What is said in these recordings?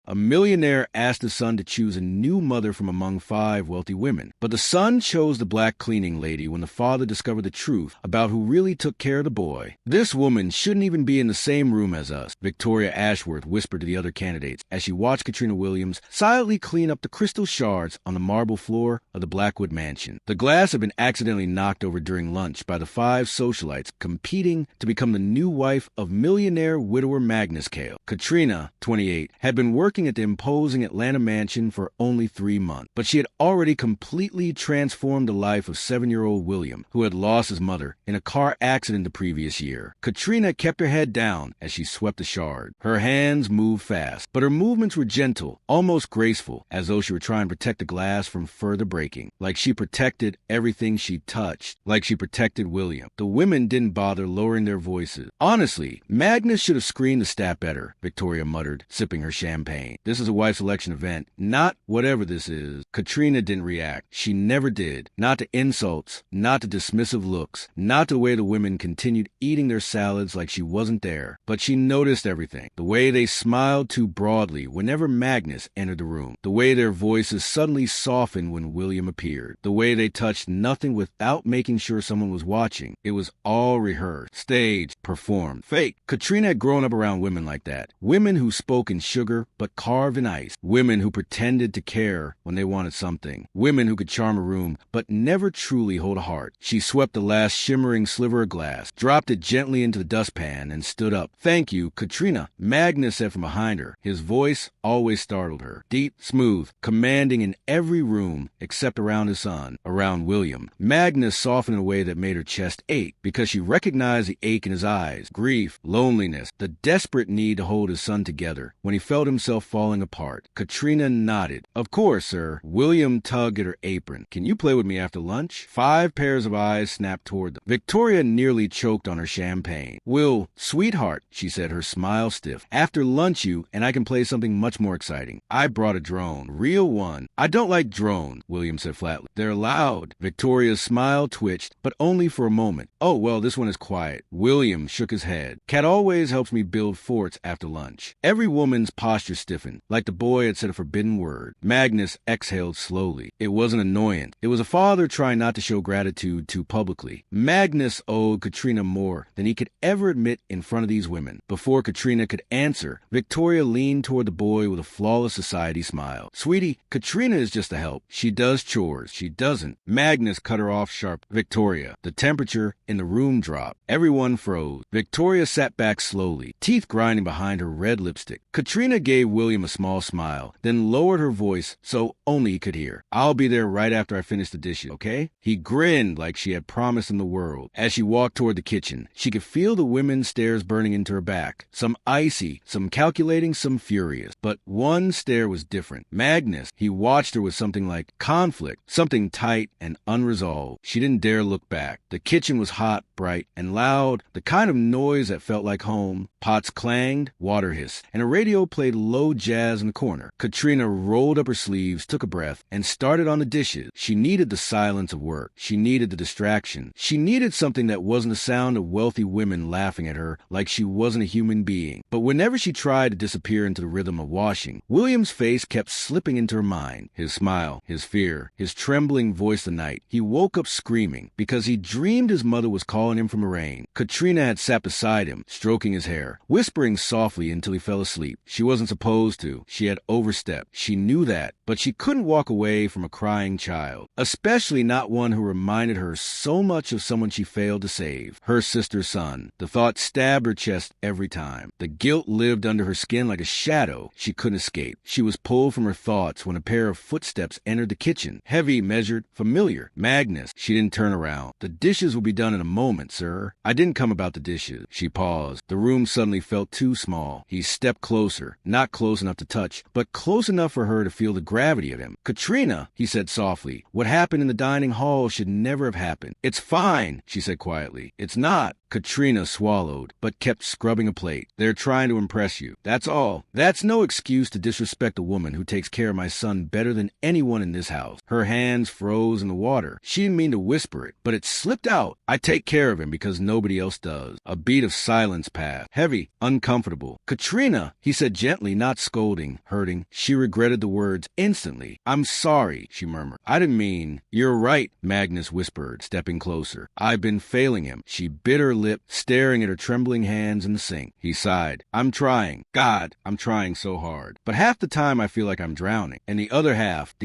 A millionaire asked the son to choose a new mother from among 5 wealthy women, but the son chose the black cleaning lady when the father discovered the truth about who really took care of the boy. "This woman shouldn't even be in the same room as us," Victoria Ashworth whispered to the other candidates as she watched Katrina Williams silently clean up the crystal shards on the marble floor of the Blackwood mansion. The glass had been accidentally knocked over during lunch by the 5 socialites competing to become the new wife of millionaire widower Magnus Cale. Katrina, 28, had been working at the imposing Atlanta mansion for only 3 months, but she had already completely transformed the life of 7-year-old William, who had lost his mother in a car accident the previous year. Katrina kept her head down as she swept the shard. Her hands moved fast, but her movements were gentle, almost graceful, as though she were trying to protect the glass from further breaking, like she protected everything she touched, like she protected William. The women didn't bother lowering their voices. "Honestly, Magnus should have screened the stat better," Victoria muttered, sipping her champagne. "This is a wife selection event, not whatever this is." Katrina didn't react. She never did. Not to insults, not to dismissive looks, not to the way the women continued eating their salads like she wasn't there. But she noticed everything. The way they smiled too broadly whenever Magnus entered the room. The way their voices suddenly softened when William appeared. The way they touched nothing without making sure someone was watching. It was all rehearsed, staged, performed, fake. Katrina had grown up around women like that. Women who spoke in sugar but carved in ice. Women who pretended to care when they wanted something. Women who could charm a room but never truly hold a heart. She swept the last shimmering sliver of glass, dropped it gently into the dustpan, and stood up. "Thank you, Katrina," Magnus said from behind her. His voice always startled her. Deep, smooth, commanding in every room except around his son, around William. Magnus softened in a way that made her chest ache because she recognized the ache in his eyes, grief, loneliness, the desperate need to hold his son together when he felt himself falling apart. Katrina nodded. "Of course, sir." William tugged at her apron. "Can you play with me after lunch?" 5 pairs of eyes snapped toward them. Victoria nearly choked on her champagne. "Will, sweetheart," she said, her smile stiff. "After lunch and I can play something much more exciting. I brought a drone. Real one." "I don't like drones," William said flatly. "They're loud." Victoria's smile twitched, but only for a moment. "Oh, well, this one is quiet." William shook his head. "Cat always helps me build forts after lunch." Every woman's posture stiffened, like the boy had said a forbidden word. Magnus exhaled slowly. It wasn't annoyance. It was a father trying not to show gratitude too publicly. Magnus owed Katrina more than he could ever admit in front of these women. Before Katrina could answer, Victoria leaned toward the boy with a flawless society smile. "Sweetie, Katrina is just a help. She does chores. She doesn't." Magnus cut her off sharp. "Victoria." The temperature in the room dropped. Everyone froze. Victoria sat back slowly, teeth grinding behind her red lipstick. Katrina gave William a small smile, then lowered her voice so only he could hear. "I'll be there right after I finish the dishes, okay?" He grinned like she had promised him the world. As she walked toward the kitchen, she could feel the women's stares burning into her back. Some icy, some calculating, some furious. But one stare was different. Magnus, he watched her with something like conflict, something tight and unresolved. She didn't dare look back. The kitchen was hot, bright, and loud, the kind of noise that felt like home. Pots clanged, water hissed, and a radio played low jazz in the corner. Katrina rolled up her sleeves, took a breath, and started on the dishes. She needed the silence of work. She needed the distraction. She needed something that wasn't the sound of wealthy women laughing at her like she wasn't a human being. But whenever she tried to disappear into the rhythm of washing, William's face kept slipping into her mind. His smile, his fear, his trembling voice the night. He woke up screaming because he dreamed his mother was calling him from the rain. Katrina had sat beside him, stroking his hair, whispering softly until he fell asleep. She wasn't supposed to. She had overstepped. She knew that, but she couldn't walk away from a crying child, especially not one who reminded her so much of someone she failed to save, her sister's son. The thought stabbed her chest every time. The guilt lived under her skin like a shadow she couldn't escape. She was pulled from her thoughts when a pair of footsteps entered the kitchen. Heavy, measured, familiar. Magnus. She didn't turn around. "The dishes will be done in a moment, sir." "I didn't come about the dishes." She paused. The room suddenly felt too small. He stepped closer, not close enough to touch, but close enough for her to feel the gravity of him. "Katrina," he said softly, "what happened in the dining hall should never have happened." "It's fine," she said quietly. "It's not." Katrina swallowed, but kept scrubbing a plate. "They're trying to impress you. That's all. That's no excuse to disrespect a woman who takes care of my son better than anyone in this house." Her hands froze in the water. She didn't mean to whisper it, but it slipped out. "I take care of him because nobody else does." A beat of silence passed. Heavy, uncomfortable. "Katrina," he said gently, not scolding, hurting. She regretted the words instantly. "I'm sorry," she murmured. "I didn't mean—" "You're right," Magnus whispered, stepping closer. "I've been failing him." She bit her lip, staring at her trembling hands in the sink. He sighed. "I'm trying. God, I'm trying so hard. But half the time I feel like I'm drowning. And the other half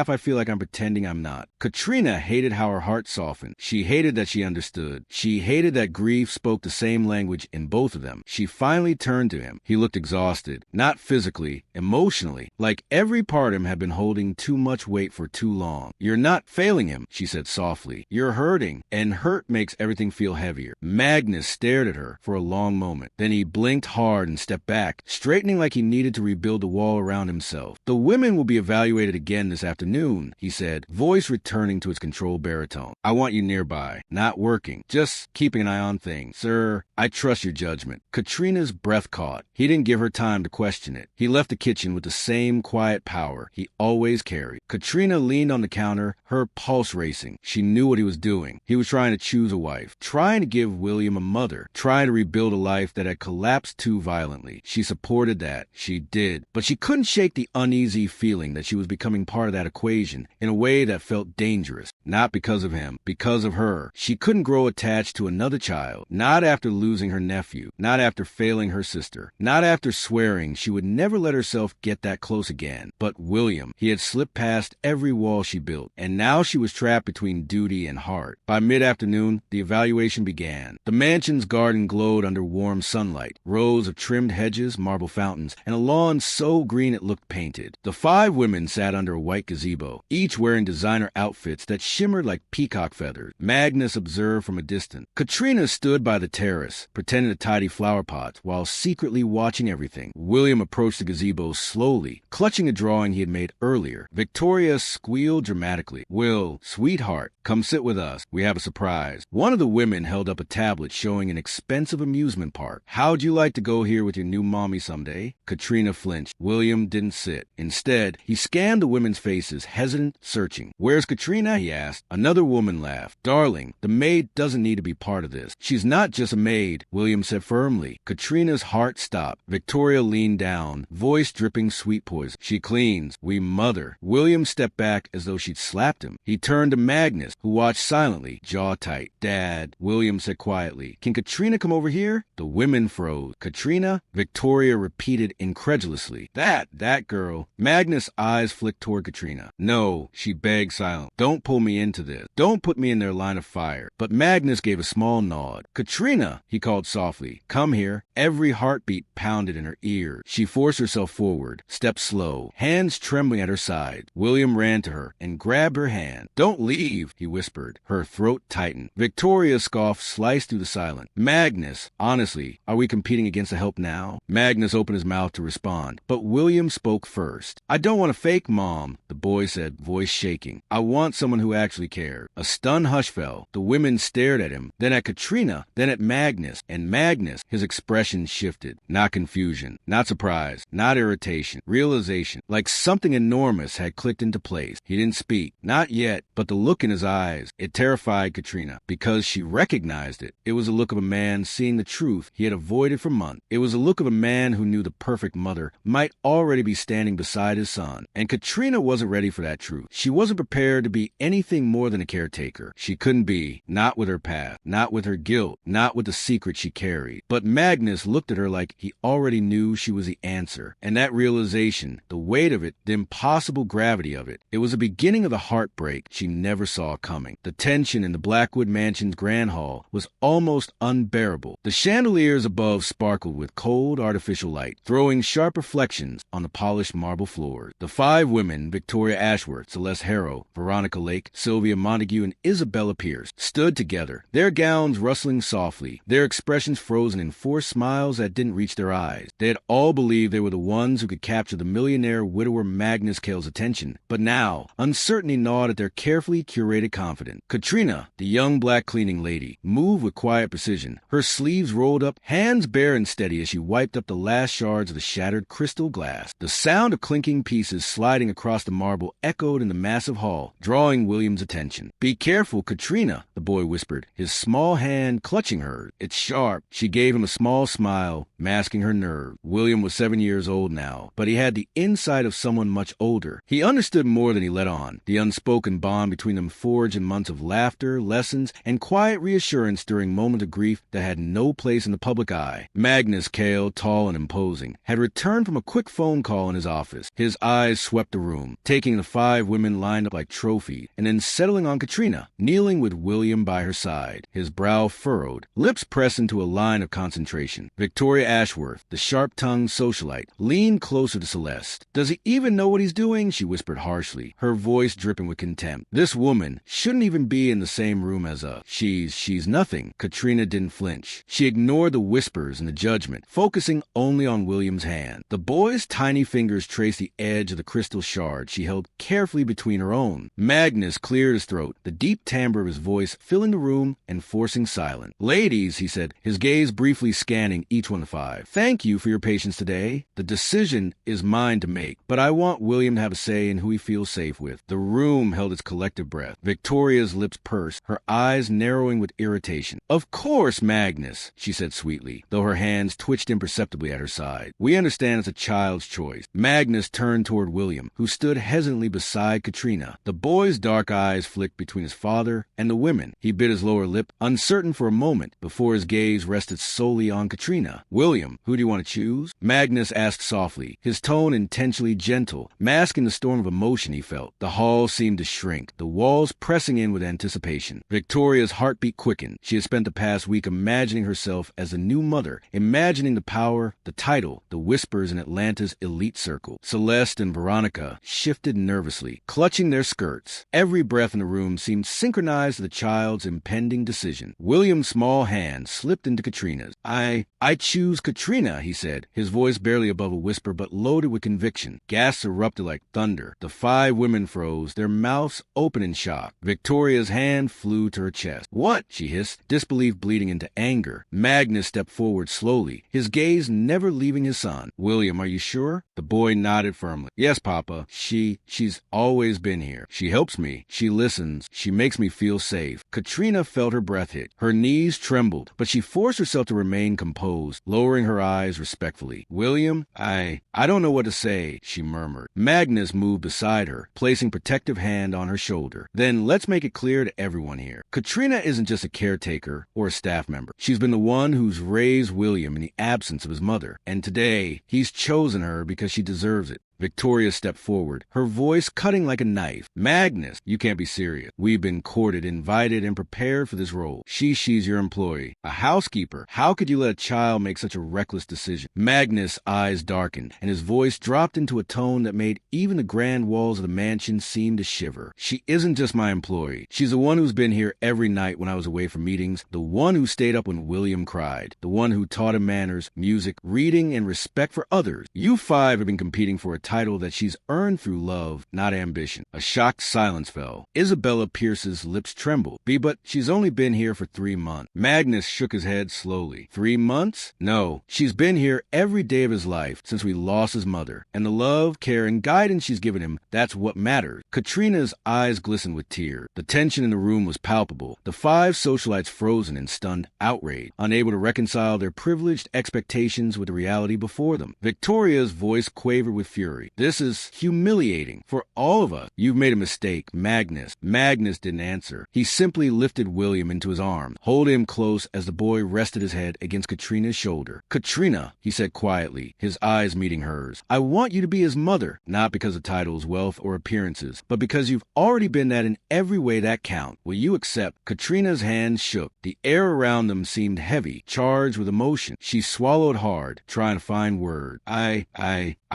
I feel like I'm pretending I'm not." Katrina hated how her heart softened. She hated that she understood. She hated that grief spoke the same language in both of them. She finally turned to him. He looked exhausted. Not physically, emotionally. Like every part of him had been holding too much weight for too long. "You're not failing him," she said softly. "You're hurting. And hurt makes everything feel heavier." Magnus stared at her for a long moment. Then he blinked hard and stepped back, straightening like he needed to rebuild the wall around himself. "The women will be evaluated again this afternoon," he said, voice returning to its controlled baritone. "I want you nearby, not working, just keeping an eye on things. Sir, I trust your judgment." Katrina's breath caught. He didn't give her time to question it. He left the kitchen with the same quiet power he always carried. Katrina leaned on the counter, her pulse racing. She knew what he was doing. He was trying to choose a wife, trying to give William a mother, trying to rebuild a life that had collapsed too violently. She supported that. She did. But she couldn't shake the uneasy feeling that she was becoming part of that equation in a way that felt dangerous. Not because of him, because of her. She couldn't grow attached to another child. Not after losing her nephew. Not after failing her sister. Not after swearing she would never let herself get that close again. But William, he had slipped past every wall she built, and now she was trapped between duty and heart. By mid-afternoon, the evaluation began. The mansion's garden glowed under warm sunlight. Rows of trimmed hedges, marble fountains, and a lawn so green it looked painted. The 5 women sat under a white gazebo, each wearing designer outfits that shimmered like peacock feathers. Magnus observed from a distance. Katrina stood by the terrace, pretending to tidy flower pots while secretly watching everything. William approached the gazebo slowly, clutching a drawing he had made earlier. Victoria squealed dramatically. "Will, sweetheart, come sit with us. We have a surprise." One of the women held up a tablet showing an expensive amusement park. "How'd you like to go here with your new mommy someday?" Katrina flinched. William didn't sit. Instead, he scanned the women's faces, hesitant, searching. "Where's Katrina?" he asked. Another woman laughed. "Darling, the maid doesn't need to be part of this. She's not just a maid," William said firmly. Katrina's heart stopped. Victoria leaned down, voice dripping sweet poison. "She cleans. We mother." William stepped back as though she'd slapped him. He turned to Magnus, who watched silently, jaw tight. "Dad," William said quietly, "can Katrina come over here?" The women froze. "Katrina?" Victoria repeated incredulously. That girl." Magnus' eyes flicked toward Katrina. "No," she begged silently. "Don't pull me into this. Don't put me in their line of fire." But Magnus gave a small nod. "Katrina," he called softly, "come here." Every heartbeat pounded in her ear. She forced herself forward, stepped slow, hands trembling at her side. William ran to her and grabbed her hand. "Don't leave," he whispered. Her throat tightened. Victoria's scoff sliced through the silence. "Magnus, honestly, are we competing against the help now?" Magnus opened his mouth to respond, but William spoke first. "I don't want to fake, Mom," the boy said, voice shaking. "I want someone who actually cares." A stunned hush fell. The women stared at him, then at Katrina, then at Magnus. And Magnus, his expression shifted. Not confusion, not surprise, not irritation, realization, like something enormous had clicked into place. He didn't speak. Not yet, but the look in his eyes, it terrified Katrina, because she recognized it. It was the look of a man seeing the truth he had avoided for months. It was the look of a man who knew the perfect mother might already be standing beside his son. And Katrina wasn't ready for that truth. She wasn't prepared to be anything more than a caretaker. She couldn't be, not with her past, not with her guilt, not with the secret she carried. But Magnus looked at her like he already knew she was the answer. And that realization, the weight of it, the impossible gravity of it, it was the beginning of the heartbreak she never saw coming. The tension in the Blackwood Mansion's grand hall was almost unbearable. The chandeliers above sparkled with cold artificial light, throwing sharp reflections on the polished marble floors. The 5 women, Victoria Ashworth, Celeste Harrow, Veronica Lake, Sylvia Montague, and Isabella Pierce, stood together, their gowns rustling softly, their their expressions frozen in forced smiles that didn't reach their eyes. They had all believed they were the ones who could capture the millionaire widower Magnus Kale's attention, but now, uncertainty gnawed at their carefully curated confidence. Katrina, the young black cleaning lady, moved with quiet precision, her sleeves rolled up, hands bare and steady as she wiped up the last shards of the shattered crystal glass. The sound of clinking pieces sliding across the marble echoed in the massive hall, drawing William's attention. "Be careful, Katrina," the boy whispered, his small hand clutching hers. "It's sharp." She gave him a small smile, masking her nerve. William was 7 years old now, but he had the insight of someone much older. He understood more than he let on. The unspoken bond between them forged in months of laughter, lessons, and quiet reassurance during moments of grief that had no place in the public eye. Magnus Kale, tall and imposing, had returned from a quick phone call in his office. His eyes swept the room, taking the 5 women lined up like trophies, and then settling on Katrina, kneeling with William by her side, his brow furrowed, lips pressed into a line of concentration. Victoria Ashworth, the sharp-tongued socialite, leaned closer to Celeste. "Does he even know what he's doing?" she whispered harshly, her voice dripping with contempt. "This woman shouldn't even be in the same room as she's nothing." Katrina didn't flinch. She ignored the whispers and the judgment, focusing only on William's hand. The boy's tiny fingers traced the edge of the crystal shard she held carefully between her own. Magnus cleared his throat, the deep timbre of his voice filling the room and forcing silence. "Ladies," he said, his gaze briefly scanning each one of the 5. "Thank you for your patience today. The decision is mine to make, but I want William to have a say in who he feels safe with." The room held its collective breath. Victoria's lips pursed, her eyes narrowing with irritation. "Of course, Magnus," she said sweetly, though her hands twitched imperceptibly at her side. "We understand it's a child's choice." Magnus turned toward William, who stood hesitantly beside Katrina. The boy's dark eyes flicked between his father and the women. He bit his lower lip, uncertain for a moment, before his gaze rested solely on Katrina. "William, who do you want to choose?" Magnus asked softly, his tone intentionally gentle, masking the storm of emotion he felt. The hall seemed to shrink, the walls pressing in with anticipation. Victoria's heartbeat quickened. She had spent the past week imagining herself as the new mother, imagining the power, the title, the whispers in Atlanta's elite circle. Celeste and Veronica shifted nervously, clutching their skirts. Every breath in the room seemed synchronized to the child's impending decision. William's small hand slipped into Katrina's. I choose Katrina," he said, his voice barely above a whisper but loaded with conviction. Gasps erupted like thunder. The 5 women froze, their mouths open in shock. Victoria's hand flew to her chest. "What?" she hissed, disbelief bleeding into anger. Magnus stepped forward slowly, his gaze never leaving his son. "William, are you sure?" The boy nodded firmly. "Yes, Papa. She's always been here. She helps me. She listens. She makes me feel safe." Katrina felt her breath hit. Her knees trembled, but she forced herself to remain composed, lowering her eyes respectfully. "William, I don't know what to say," she murmured. Magnus moved beside her, placing protective hand on her shoulder. "Then let's make it clear to everyone here. Katrina isn't just a caretaker or a staff member. She's been the one who's raised William in the absence of his mother, and today he's chosen her because she deserves it." Victoria stepped forward, her voice cutting like a knife. "Magnus, you can't be serious. We've been courted, invited, and prepared for this role. She's your employee. A housekeeper. How could you let a child make such a reckless decision?" Magnus' eyes darkened, and his voice dropped into a tone that made even the grand walls of the mansion seem to shiver. "She isn't just my employee. She's the one who's been here every night when I was away from meetings, the one who stayed up when William cried, the one who taught him manners, music, reading, and respect for others. You 5 have been competing for a title that she's earned through love, not ambition." A shocked silence fell. Isabella Pierce's lips trembled. But she's only been here for 3 months." Magnus shook his head slowly. 3 months? No. She's been here every day of his life since we lost his mother. And the love, care, and guidance she's given him, that's what matters. Katrina's eyes glistened with tears. The tension in the room was palpable. The 5 socialites frozen in stunned outrage, unable to reconcile their privileged expectations with the reality before them. Victoria's voice quavered with fury. "This is humiliating for all of us. You've made a mistake, Magnus." Magnus didn't answer. He simply lifted William into his arms, holding him close as the boy rested his head against Katrina's shoulder. "Katrina," he said quietly, his eyes meeting hers, "I want you to be his mother, not because of titles, wealth, or appearances, but because you've already been that in every way that counts. Will you accept?" Katrina's hands shook. The air around them seemed heavy, charged with emotion. She swallowed hard, trying to find words. I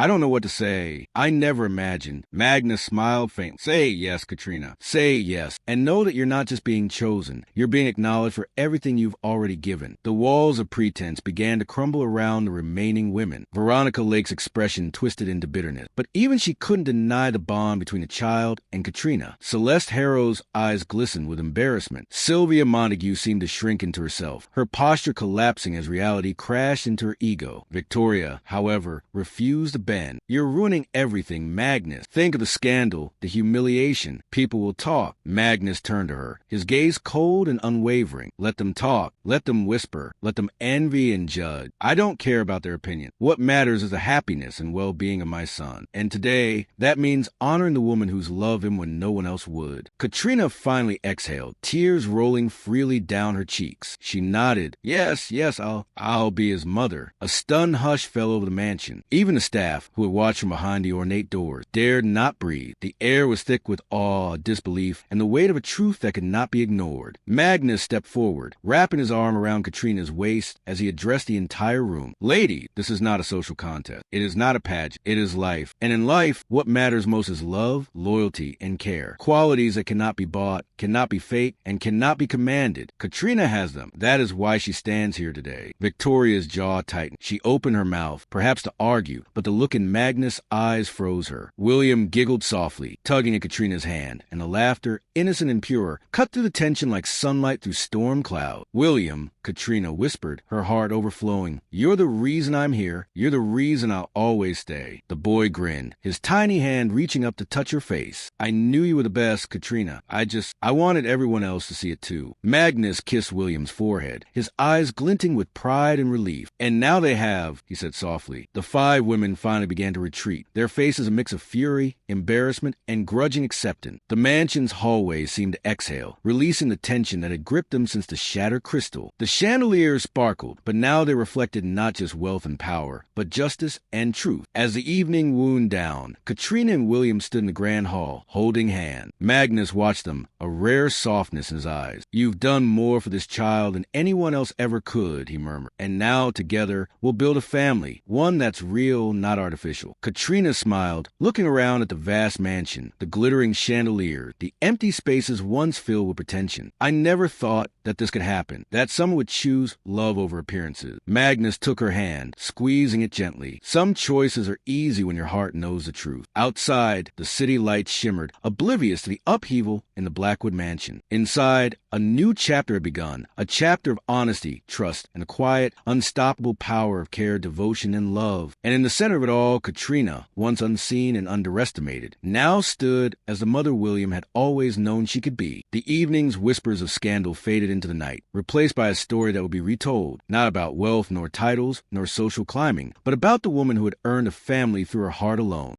don't know what to say. say. I never imagined. Magnus smiled faintly. Say yes, Katrina. Say yes. And know that you're not just being chosen. You're being acknowledged for everything you've already given. The walls of pretense began to crumble around the remaining women. Veronica Lake's expression twisted into bitterness. But even she couldn't deny the bond between the child and Katrina. Celeste Harrow's eyes glistened with embarrassment. Sylvia Montague seemed to shrink into herself, her posture collapsing as reality crashed into her ego. Victoria, however, refused to bend. You're ruining everything, Magnus. Think of the scandal, the humiliation. People will talk. Magnus turned to her, his gaze cold and unwavering. Let them talk. Let them whisper. Let them envy and judge. I don't care about their opinion. What matters is the happiness and well-being of my son. And today, that means honoring the woman who's loved him when no one else would. Katrina finally exhaled, tears rolling freely down her cheeks. She nodded. Yes, I'll be his mother. A stunned hush fell over the mansion. Even the staff, who had watched from behind the ornate doors, dared not breathe. The air was thick with awe, disbelief, and the weight of a truth that could not be ignored. Magnus stepped forward, wrapping his arm around Katrina's waist as he addressed the entire room. Lady, this is not a social contest. It is not a pageant. It is life. And in life, what matters most is love, loyalty, and care. Qualities that cannot be bought, cannot be faked, and cannot be commanded. Katrina has them. That is why she stands here today. Victoria's jaw tightened. She opened her mouth, perhaps to argue, but the look in Magnus' eyes froze her. William giggled softly, tugging at Katrina's hand, and the laughter, innocent and pure, cut through the tension like sunlight through storm cloud. William, Katrina whispered, her heart overflowing, you're the reason I'm here. You're the reason I'll always stay. The boy grinned, his tiny hand reaching up to touch her face. I knew you were the best, Katrina. I wanted everyone else to see it too. Magnus kissed William's forehead, his eyes glinting with pride and relief. And now they have, he said softly. The 5 women finally began to retreat, their faces a mix of fury, embarrassment, and grudging acceptance. The mansion's hallways seemed to exhale, releasing the tension that had gripped them since the shattered crystal. The chandeliers sparkled, but now they reflected not just wealth and power, but justice and truth. As the evening wound down, Katrina and William stood in the grand hall, holding hands. Magnus watched them, a rare softness in his eyes. You've done more for this child than anyone else ever could, he murmured. And now, together, we'll build a family, one that's real, not artificial. Katrina smiled, looking around at the vast mansion, the glittering chandeliers, the empty spaces once filled with pretension. I never thought that this could happen, that someone would choose love over appearances. Magnus took her hand, squeezing it gently. Some choices are easy when your heart knows the truth. Outside, the city lights shimmered, oblivious to the upheaval in the Blackwood mansion. Inside, a new chapter had begun, a chapter of honesty, trust, and the quiet, unstoppable power of care, devotion, and love. And in the center of it all, Katrina, once unseen and underestimated, now stood as the mother William had always known she could be. The evening's whispers of scandal faded into the night, replaced by a story that would be retold, not about wealth nor titles nor social climbing, but about the woman who had earned a family through her heart alone.